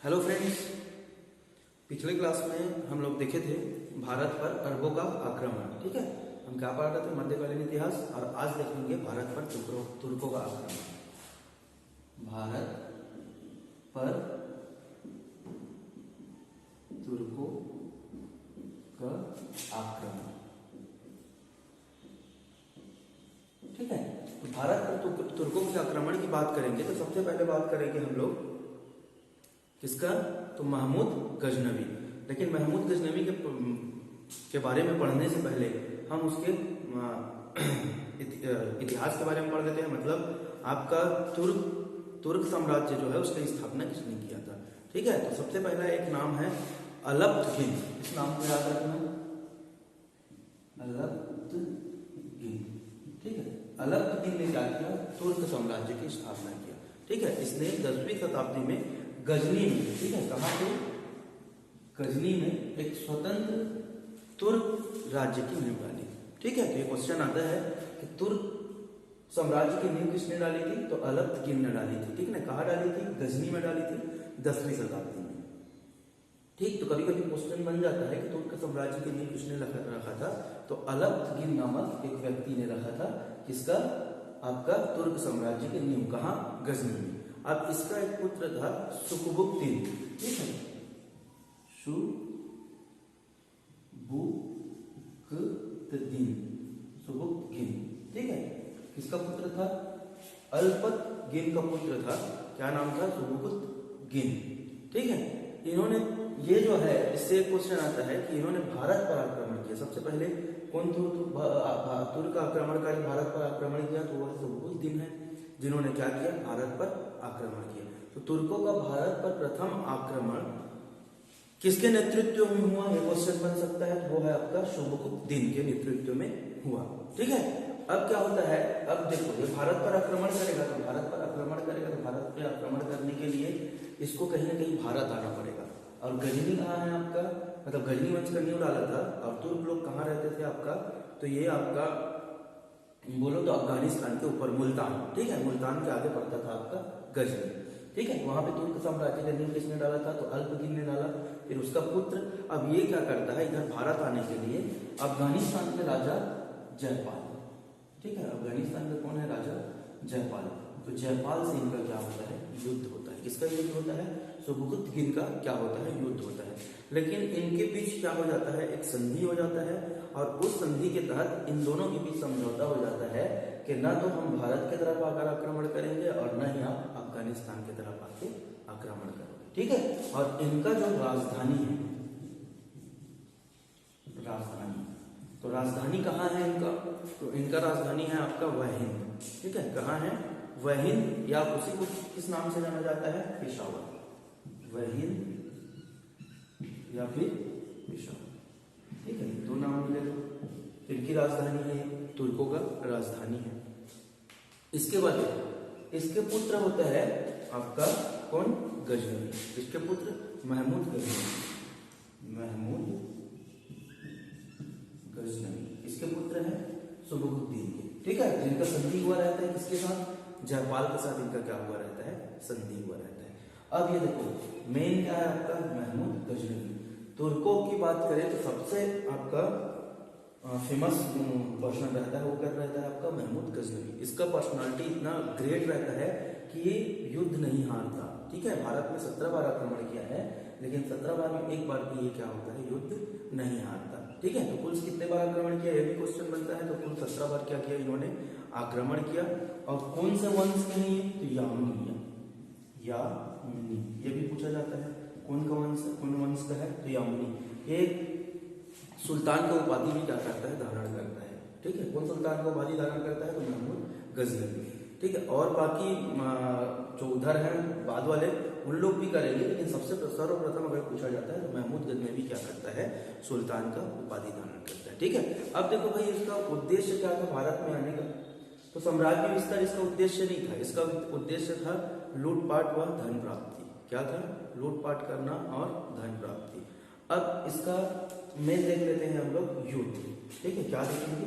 Hello friends, पिछले class में हम लोग देखे थे भारत पर अरबों का आक्रमण। ठीक है, हम क्या पढ़ रहे थे? मध्यकालीन इतिहास। और आज देखेंगे भारत पर तुर्कों का आक्रमण। भारत पर तुर्कों का आक्रमण। ठीक है, तो भारत पर तुर्कों के आक्रमण की बात करेंगे तो सबसे पहले बात करेंगे हम लोग किसका? तो महमूद गजनवी। लेकिन महमूद गजनवी के बारे में पढ़ने से पहले हम उसके इतिहास के बारे में पढ़ लेते हैं। मतलब आपका तुर्क साम्राज्य जो है उसकी स्थापना किसने किया था। ठीक है, तो सबसे पहला एक नाम है अलप्तगिन। इस नाम को याद रखना, अलप्तगिन। ठीक है, अलप्तगिन ने क्या किया? तुर्क साम्राज्य की स्थापना किया। ठीक है, इसने 10वीं शताब्दी में गजनी में, ठीक है, कहाँ पे? गजनी में एक स्वतंत्र तुर्क राज्य की नींव डाली। ठीक है, तो ये क्वेश्चन आता है कि तुर्क साम्राज्य की नींव किसने डाली थी? तो अलप्तगिन ने डाली थी। ठीक है, कहाँ डाली थी? गजनी में डाली थी, 10वीं शताब्दी में। ठीक, तो कभी कभी क्वेश्चन बन जाता है कि तुर्क साम्राज्य की नींव किसने रखा था? तो अलप्तगिन नामक एक व्यक्ति ने रखा था। किसका? आपका तुर्क साम्राज्य की नींव। कहाँ? गजनी में। अब इसका एक पुत्र था सुकुबुक्तिन। ठीक है, सुबुक्तगिन। ठीक है, किसका पुत्र था? अल्पतगिन का पुत्र था। क्या नाम था? सुबुक्तगिन। ठीक है, इन्होंने ये जो है, इससे एक क्वेश्चन आता है कि इन्होंने भारत पर आक्रमण किया। सबसे पहले कौन तुर्क आक्रमणकारी भारत पर आक्रमण किया? तो वह सुबुक्तगिन है, जिन्होंने क्या किया? भारत पर आक्रमण किया। तो तुर्कों का भारत पर प्रथम आक्रमण किसके नेतृत्व में हुआ? यह क्वेश्चन बन सकता है। तो वो है आपका सुबुक्तगिन के नेतृत्व में हुआ। ठीक है, अब क्या होता है? अब देखो, ये भारत पर आक्रमण करेगा तो भारत पर आक्रमण करेगा तो भारत पर आक्रमण करने के लिए इसको कहीं ना कहीं भारत आना पड़ेगा। और गजनी कहाँ है आपका? मतलब गजनी वंश का नींव डाला था। और तुर्क लोग कहाँ रहते थे आपका? तो ये आपका बोलो तो अफगानिस्तान के ऊपर मुल्तान। ठीक है, मुल्तान के आगे पड़ता था आपका गजनी। ठीक है, वहां पे तुर्क साम्राज्य का नींव किसने डाला था? तो अल्पगिन ने डाला। फिर उसका पुत्र, अब ये क्या करता है? इधर भारत आने के लिए अफगानिस्तान के राजा जयपाल। ठीक है, अफगानिस्तान में कौन है? राजा जयपाल। तो जयपाल से इनका क्या होता है? युद्ध होता है। किसका युद्ध होता है? सुबुक्तगिन का क्या होता है? युद्ध होता है। लेकिन इनके बीच क्या हो जाता है? एक संधि हो जाता है। और उस संधि के तहत इन दोनों के बीच समझौता हो जाता है कि ना तो हम भारत की तरफ आकर आक्रमण करेंगे और न ही आप अफगानिस्तान की तरफ आके आक्रमण करेंगे। ठीक है, और इनका जो राजधानी है, राजधानी, तो राजधानी कहाँ है इनका? तो इनका राजधानी है आपका वहिंद। ठीक है, कहाँ है? वहिंद, या उसी को किस नाम से जाना जाता है? पेशावर। वहिंद या फिर पेशावर। ठीक है, दो नाम मिले। तो इनकी राजधानी है, तुर्कों का राजधानी है। इसके बाद इसके पुत्र होता है आपका कौन? गजनवी। इसके पुत्र महमूद गजनवी। महमूद गजनवी इसके पुत्र है सुबुक्तगिन के। ठीक है, जिनका संधि हुआ रहता है किसके साथ? जयपाल के साथ इनका क्या हुआ रहता है? संधि हुआ रहता है। अब ये देखो, मेन क्या है आपका? महमूद गजनवी। तुर्कों की बात करें तो सबसे आपका फेमस पर्सन रहता है, वो क्या रहता है आपका? महमूद गजनवी। इसका पर्सनालिटी इतना ग्रेट रहता है कि ये युद्ध नहीं हारता। ठीक है, भारत में 17 बार आक्रमण किया है, लेकिन 17 बार में एक बार भी ये क्या होता है? युद्ध नहीं हारता। ठीक है, तो कुल कितने बार आक्रमण किया? ये भी क्वेश्चन बनता है। तो कुल 17 बार क्या किया इन्होंने? आक्रमण किया। और कौन से वंश के हैं ये? तो यामिनी, ये भी पूछा जाता है। कौन का वंश? कौन वंश का है? तो यामिनी। एक सुल्तान का उपाधि भी क्या करता है? धारण करता है। ठीक है, कौन सुल्तान का उपाधि धारण करता है? तो महमूद गजनवी। ठीक है, और बाकी जो उधर है बाद वाले उन लोग भी करेंगे, लेकिन सबसे सर्वप्रथम अगर पूछा जाता है तो महमूद गजनवी क्या करता है? सुल्तान का उपाधि धारण करता है। ठीक है, अब देखो भाई, इसका उद्देश्य क्या था भारत में आने का? तो साम्राज्य विस्तार इसका उद्देश्य नहीं था। इसका उद्देश्य था लूटपाट व धन प्राप्ति। क्या था? लूटपाट करना और धन प्राप्ति। अब इसका मेन देख लेते हैं हम लोग, युद्ध। ठीक है, क्या देखेंगे?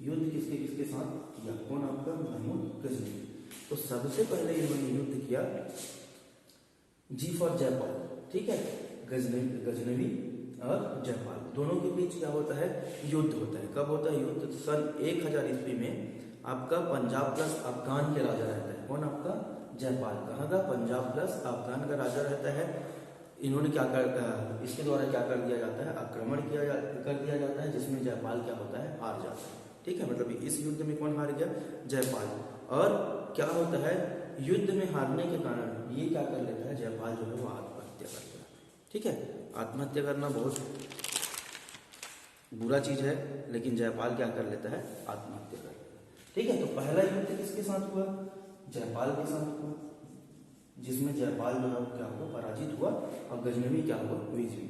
युद्ध किसके किसके साथ किया? कौन? आपका महमूद गजनवी। तो सबसे पहले इन्होंने युद्ध किया जी फॉर जयपाल, ठीक है। गजनवी और जयपाल दोनों के बीच क्या होता है, युद्ध होता है। कब होता है युद्ध, तो सन 1000 ईस्वी में आपका पंजाब प्लस अफगान के राजा रहता है। कौन, आपका जयपाल। कहाँ का, पंजाब प्लस अफगान का राजा रहता है। इन्होंने क्या कर, इसके द्वारा क्या कर दिया जाता है, आक्रमण कर दिया जाता है, जिसमें जयपाल क्या होता है, हार जाता है, ठीक है। मतलब इस युद्ध में कौन हार गया, जयपाल। और क्या होता है, युद्ध में हारने के कारण ये क्या कर लेता है, जयपाल जो है वो आत्महत्या करता है, ठीक है। आत्महत्या करना बहुत बुरा चीज है, लेकिन जयपाल क्या कर लेता है, आत्महत्या कर लेता है, ठीक है। तो पहला युद्ध किसके साथ हुआ, जयपाल के साथ हुआ, जिसमें जयपाल जो है क्या हुआ, पराजित हुआ, और गजनवी क्या हुआ, विजयी,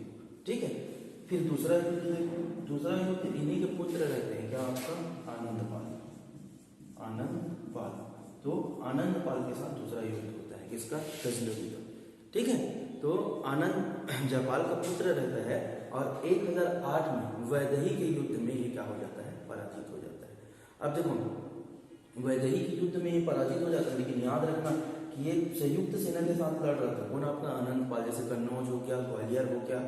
ठीक है। फिर दूसरा युद्ध देखो, दूसरा युद्ध इन्हीं के पुत्र रहते हैं, क्या आपका, आनंदपाल। तो आनंदपाल के साथ दूसरा युद्ध होता है, किसका, गजनवी का, ठीक है। तो आनंद जयपाल का पुत्र रहता है, और 1008 में वैदेही के युद्ध में ये क्या हो जाता है, पराजित हो जाता है। अब देखो वैदेही के युद्ध में ये पराजित हो जाता है, लेकिन याद रखना कि ये संयुक्त सेना के साथ लड़ रहा था। कौन, आपका आनंदपाल। जैसे कन्नौज हो गया, ग्वालियर हो गया,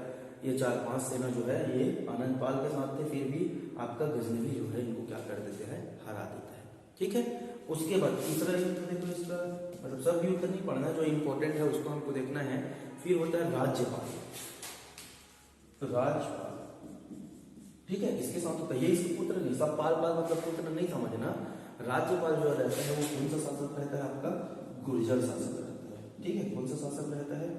ये 4-5 सेना जो है ये आनंदपाल के साथ थे, फिर भी आपका गजनवी जो है इनको क्या कर देते हैं, हरा देता है, ठीक है। उसके बाद तीसरा युद्ध देखो, इसका मतलब सब युद्ध नहीं पढ़ना, जो इंपॉर्टेंट है उसको हमको देखना है। फिर होता है राज्यपाल, ठीक है। इसके साथ होता है, ये इसके पुत्र नहीं, सब पाल मतलब पुत्र नहीं समझना। राज्यपाल जो रहता है वो कौन सा शासक रहता है, आपका गुर्जर शासक रहता है, ठीक है। कौन सा शासक रहता है,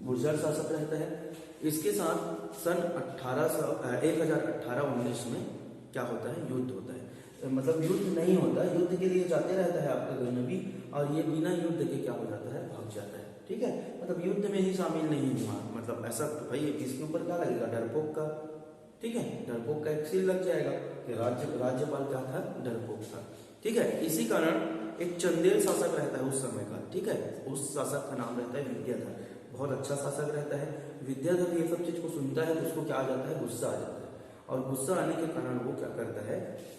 गुर्जर शासक रहता है। इसके साथ सन 1018-19 में क्या होता है, युद्ध होता है। मतलब युद्ध नहीं होता, युद्ध के लिए जाते रहता है आपका गजनवी, और ये बिना युद्ध के क्या हो जाता है, भाग जाता है, ठीक है। मतलब युद्ध में ही शामिल नहीं हुआ, मतलब ऐसा तो भाई इसके ऊपर क्या लगेगा, डरपोक का, ठीक है। डरपोक का एक सील लग जाएगा कि राज्यपाल क्या था, डरपोक था, ठीक है। इसी कारण एक चंदेल शासक रहता है उस समय का, ठीक है। उस शासक का नाम रहता है विद्याधर, बहुत अच्छा शासक रहता है। विद्याधर ये सब चीज को सुनता है तो उसको क्या आ जाता है, गुस्सा आ जाता है, और गुस्सा आने के कारण वो क्या करता है,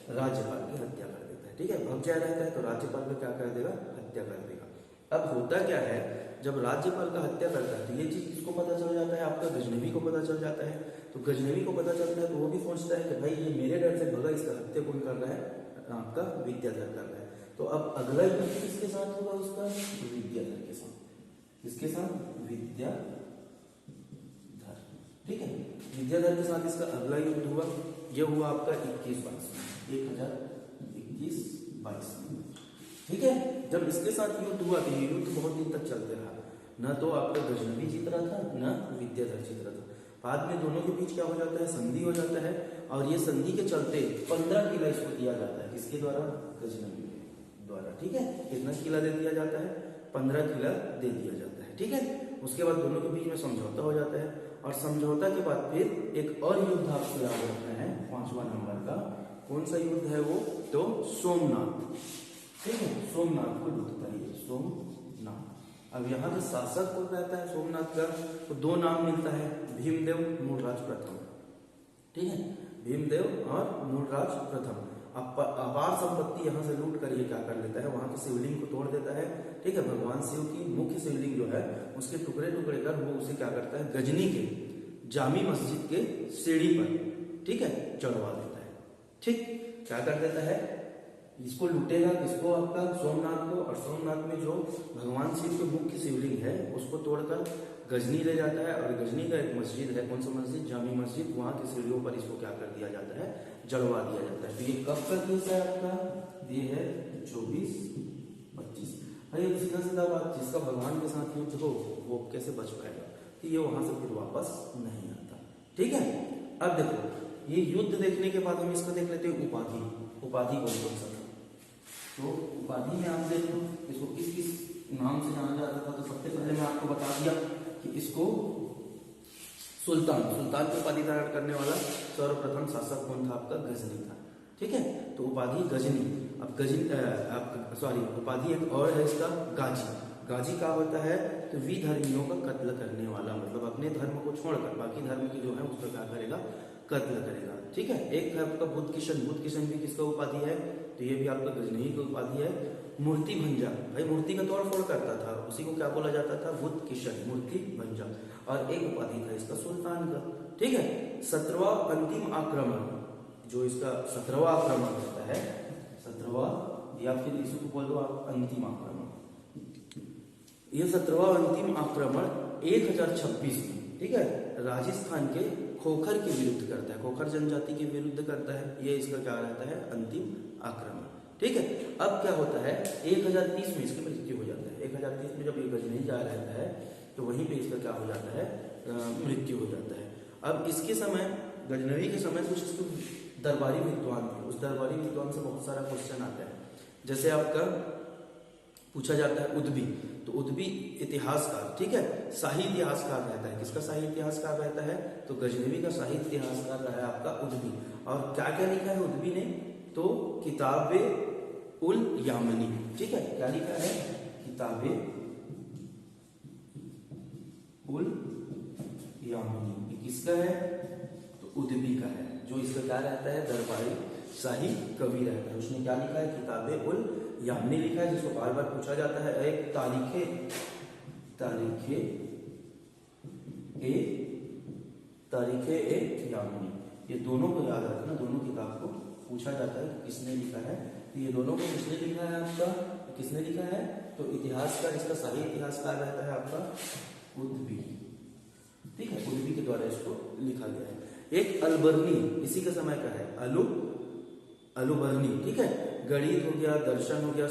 राज्यपाल की हत्या कर देता है, ठीक है। भग जाया रहता है तो राज्यपाल को क्या कर देगा, हत्या कर देगा। अब होता क्या है, जब राज्यपाल का हत्या करता है तो ये चीज किसको पता चल जाता है, आपका गजनवी को पता चल जाता है। तो गजनवी को पता चलता है तो वो भी सोचता है कि भाई ये मेरे डर से भगा, इसका हत्या कौन कर रहा है, आपका विद्याधर कर रहा है। तो अब अगला युद्ध किसके साथ होगा, उसका विद्याधर के साथ, किसके साथ, विद्याधर, ठीक है। विद्याधर के साथ इसका अगला युद्ध हुआ, ये हुआ आपका 1021-22, ठीक है। जब इसके साथ युद्ध हुआ तो ये युद्ध बहुत दिन तक चलते रहा, न तो आपका गजनवी जीत रहा था, न विद्याधर जीत रहा था। बाद में दोनों के बीच क्या हो जाता है, संधि हो जाता है, और ये संधि के चलते 15 किला इसको दिया जाता है, किसके द्वारा, गजनवी द्वारा, ठीक है। कितना किला दे दिया जाता है, 15 किला दे दिया जाता है, ठीक है। उसके बाद दोनों के बीच में समझौता हो जाता है, और समझौता के बाद फिर एक और युद्ध आपको याद रखना है, 5वां नंबर का। कौन सा युद्ध है वो, तो सोमनाथ, ठीक है। सोमनाथ को युद्ध था ये, सोमनाथ। अब यहाँ जो शासक कौन रहता है सोमनाथ का, तो 2 नाम मिलता है, भीमदेव, मूलराज प्रथम, ठीक है। भीमदेव और मूलराज प्रथम। अपार संपत्ति यहाँ से लूट कर ये क्या कर लेता है, वहां की शिवलिंग को तोड़ देता है, ठीक है। भगवान शिव की मुख्य शिवलिंग जो है उसके टुकड़े टुकड़े कर वो उसे क्या करता है, गजनी के जामी मस्जिद के सीढ़ी पर, ठीक है, चढ़वा देता है, ठीक। क्या कर देता है, इसको लूटेगा, किसको, आपका सोमनाथ को, और सोमनाथ में जो भगवान शिव के मुख्य शिवलिंग है उसको तोड़कर गजनी ले जाता है, और गजनी का एक मस्जिद है, कौन सा मस्जिद, जामी मस्जिद, वहां की सीढ़ियों पर इसको क्या कर दिया जाता है, जड़वा दिया जाता है। तो ये कब का केस है आपका, ये है 24-25। भाई सीधा सीधा बात, जिसका भगवान के साथ युद्ध हो वो कैसे बच पाएगा, तो ये वहां से फिर वापस नहीं आता, ठीक है। अब देखो ये युद्ध देखने के बाद हम इसको देख लेते हैं उपाधि, उपाधि कौन कौन सा था। तो उपाधि में आप देखो इसको किस किस नाम से जाना जाता था। तो सबसे पहले मैं आपको बता दिया कि इसको सुल्तान की उपाधि धारण करने वाला सर्वप्रथम शासक कौन था, आपका गजनी था, ठीक है। तो उपाधि गजनी। अब उपाधि एक और है इसका, गाजी। गाजी क्या होता है, तो विधर्मियों का कत्ल करने वाला, मतलब अपने धर्म को छोड़कर बाकी धर्म की जो है उसको क्या करेगा, कत्ल करेगा। ठीक है, एक है आपका बुद्ध किशन भी किसका उपाधि है, तो ये भी आपका गजनवी की उपाधि है। मूर्ति भंजा, भाई मूर्ति का तोड़ फोड़ करता था, उसी को क्या बोला जाता था, बुद्ध किशन, मूर्ति भंजा। और एक उपाधि था इसका सुल्तान का। ठीक है, 17वां अंतिम आक्रमण, जो इसका 17वां आक्रमण होता है, 17वां या फिर इसको बोल दो आप अंतिम आक्रमण। ये 17वां अंतिम आक्रमण 1026 में, ठीक है, राजस्थान के खोखर के विरुद्ध करता है, खोखर जनजाति के विरुद्ध करता है। ये इसका क्या रहता है, अंतिम आक्रमण। ठीक है, अब क्या होता है, 1030 में इसकी मृत्यु हो जाता है। 1030 में जब ये गजनी जा रहता है तो वहीं पे इसका क्या हो जाता है, मृत्यु हो जाता है। अब इसके समय, गजनवी के समय कुछ इसको दरबारी विद्वान थे, उस दरबारी विद्वान से बहुत सारा क्वेश्चन आता है। जैसे आपका पूछा जाता है उद्बी, तो उद्बी इतिहासकार, ठीक है, शाही इतिहासकार रहता है। किसका शाही इतिहासकार रहता है, तो गजनवी का शाही इतिहासकार रहा है आपका उद्बी। और क्या क्या लिखा है उद्बी ने, तो किताबे उल यामनी, ठीक है, क्या लिखा है, किताबे उल यामनी। ये किसका है, तो उद्बी का है, जो इसका क्या रहता है, दरबारी शाही कवि रहता है। उसने क्या लिखा है, किताबे उल यामनी लिखा है, जिसको बार बार पूछा जाता है। एक तारीखे ए यामनी, ये दोनों को याद रखना, दोनों किताब को पूछा जाता है किसने लिखा है। तो ये दोनों को किसने लिखा है आपका, किसने लिखा है, तो इतिहासकार, इसका शाही इतिहासकार रहता है आपका उद्बी। ठीक है, उद्बी के द्वारा इसको लिखा गया है। एक अलबर्नी इसी का समय का है, अलुबर्नी, ठीक है, गणित हो गया, दर्शन हो गया,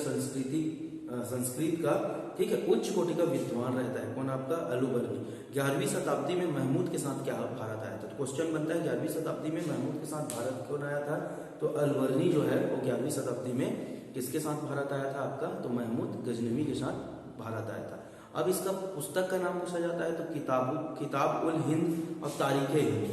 संस्कृत का, ठीक है, उच्च कोटि का विद्वान रहता है। कौन आपका, अलुबर्नी। 11वीं शताब्दी में महमूद के साथ क्या भारत आया था, तो क्वेश्चन बनता है 11वीं शताब्दी में महमूद के साथ भारत कौन आया था, तो अलबर्नी जो है वो 11वीं शताब्दी में किसके साथ भारत आया था आपका, तो महमूद गजनवी के साथ भारत आया था। अब इसका पुस्तक का नाम पूछा जाता है, तो किताब उल हिंद और तारीखे हिंद,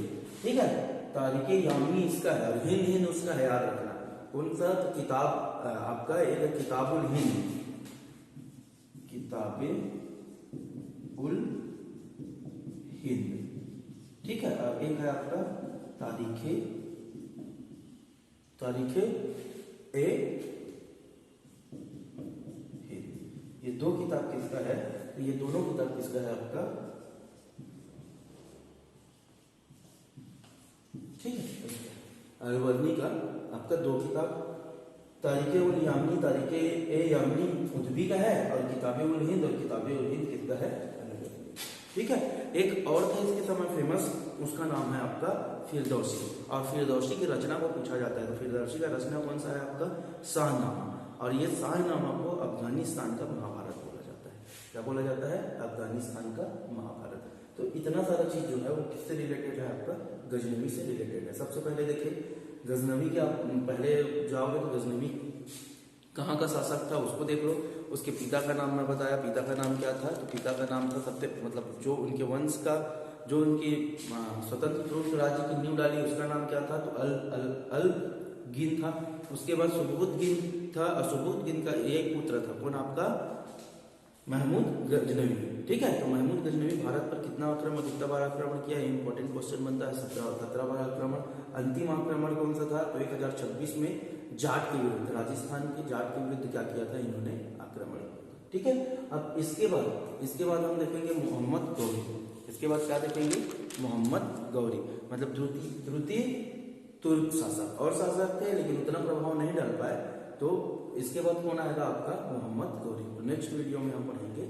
ठीक है, तारीखे यामनी इसका है और हिंद उसका है, याद रखना कौन सा, तो किताब आपका एक किताब उल हिंद, किताबे उल हिंद, ठीक है, और एक है आपका तारीखे ए हिंद। ये दो किताब किसका है, तो ये दोनों किताब किसका है आपका, ठीक है, अलवर्नी का आपका दो किताब, तारीखे उल यामनी, तारीखे ए यामनी उद्बी का है, और किताबे उल हिंद, और किताबे उल हिंद किसका है, ठीक है। एक और था इसके समय फेमस, उसका नाम है आपका फिरदौसी, और फिरदौसी की रचना को पूछा जाता है, तो फिरदौसी का रचना कौन सा है आपका, शाहनामा, और ये शाहनामा को अफगानिस्तान का महाभारत बोला जाता है। क्या बोला जाता है, अफगानिस्तान का महाभारत। तो इतना सारा चीज जो है वो किससे रिलेटेड है आपका, गजनवी से रिलेटेड है। सबसे पहले देखिए गजनवी के, आप पहले जाओगे तो गजनवी कहाँ का शासक था उसको देख लो। उसके पिता का नाम मैं बताया, पिता का नाम क्या था, तो पिता का नाम था सबसे, मतलब जो उनके वंश का, जो उनकी स्वतंत्र रूप से राज्य की नींव डाली, उसका नाम क्या था, तो अल गिन था। उसके बाद सुबुद्दीन था, और सुबुद्दीन का एक पुत्र था, कौन आपका, महमूद गजनवी, ठीक है। तो महमूद गजनवी भारत पर कितना बार आक्रमण किया, इंपॉर्टेंट क्वेश्चन बनता है। 17 बार आक्रमण। अंतिम आक्रमण कौन सा था, तो 1026 में जाट के विरुद्ध, राजस्थान के जाट के विरुद्ध क्या किया था इन्होंने, आक्रमण, ठीक है। अब इसके बाद हम देखेंगे मोहम्मद गौरी। इसके बाद क्या देखेंगे, मोहम्मद गौरी, मतलब द्वितीय तुर्क शासक, और शासक थे लेकिन उतना प्रभाव नहीं डाल पाए। तो इसके बाद कौन आएगा आपका, मोहम्मद गौरी। नेक्स्ट वीडियो में हम पढ़ेंगे